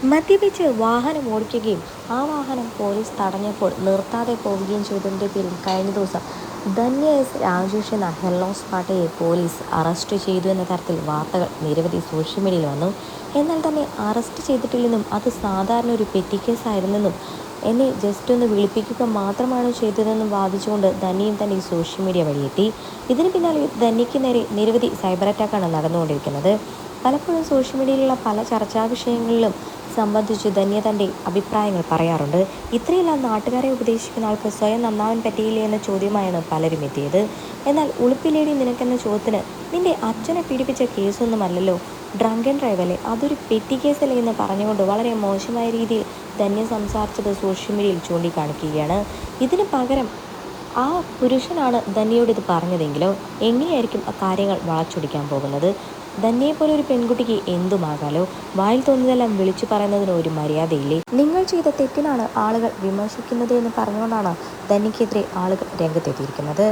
മദ്യപിച്ച് വാഹനം ഓടിക്കുകയും ആ വാഹനം പോലീസ് തടഞ്ഞപ്പോൾ നിർത്താതെ പോവുകയും ചെയ്തതിൻ്റെ പേരിൽ കഴിഞ്ഞ ദിവസം ധന്യ എസ് രാജേഷ് എന്ന ഹെല്ലോസ് പാട്ടയെ പോലീസ് അറസ്റ്റ് ചെയ്തു എന്ന തരത്തിൽ വാർത്തകൾ നിരവധി സോഷ്യൽ മീഡിയയിൽ വന്നു. എന്നാൽ തന്നെ അറസ്റ്റ് ചെയ്തിട്ടില്ലെന്നും അത് സാധാരണ ഒരു പെറ്റി കേസായിരുന്നെന്നും എന്നെ ജസ്റ്റ് ഒന്ന് വിളിപ്പിക്കുക മാത്രമാണ് ചെയ്തതെന്നും വാദിച്ചുകൊണ്ട് ധന്യയും തന്നെ സോഷ്യൽ മീഡിയ വഴിയെത്തി. ഇതിന് പിന്നാലെ ധന്യയ്ക്ക് നേരെ നിരവധി സൈബർ അറ്റാക്കാണ് നടന്നുകൊണ്ടിരിക്കുന്നത്. പലപ്പോഴും സോഷ്യൽ മീഡിയയിലുള്ള പല ചർച്ചാ വിഷയങ്ങളിലും സംബന്ധിച്ച് ധന്യ തൻ്റെ അഭിപ്രായങ്ങൾ പറയാറുണ്ട്. ഇത്രയെല്ലാം നാട്ടുകാരെ ഉപദേശിക്കുന്ന ആൾക്ക് സ്വയം നന്നാവാൻ പറ്റിയില്ലേ എന്ന ചോദ്യമായാണ് പലരും എത്തിയത്. എന്നാൽ ഉളുപ്പിലേടി നിനക്കെന്ന ചോദ്യത്തിന് നിന്റെ അച്ഛനെ പീഡിപ്പിച്ച കേസൊന്നുമല്ലല്ലോ, ഡ്രങ്ക് ആൻഡ് ഡ്രൈവ് അല്ലേ, അതൊരു പെറ്റി കേസല്ലേ എന്ന് പറഞ്ഞുകൊണ്ട് വളരെ മോശമായ രീതിയിൽ ധന്യ സംസാരിച്ചത് സോഷ്യൽ മീഡിയയിൽ ചൂണ്ടിക്കാണിക്കുകയാണ്. ഇതിന് പകരം ആ പുരുഷനാണ് ധന്യയോട് ഇത് പറഞ്ഞതെങ്കിലോ എങ്ങനെയായിരിക്കും ആ കാര്യങ്ങൾ വളച്ചൊടിക്കാൻ പോകുന്നത്? ധന്യയെപ്പോലെ ഒരു പെൺകുട്ടിക്ക് എന്തുമാകാലോ, വായിൽ തോന്നുന്നതെല്ലാം വിളിച്ചു പറയുന്നതിന് ഒരു മര്യാദയില്ലേ? നിങ്ങൾ ചെയ്ത തെറ്റിനാണ് ആളുകൾ വിമർശിക്കുന്നത് എന്ന് പറഞ്ഞുകൊണ്ടാണ് ധന്യക്കെതിരെ ആളുകൾ രംഗത്തെത്തിയിരിക്കുന്നത്.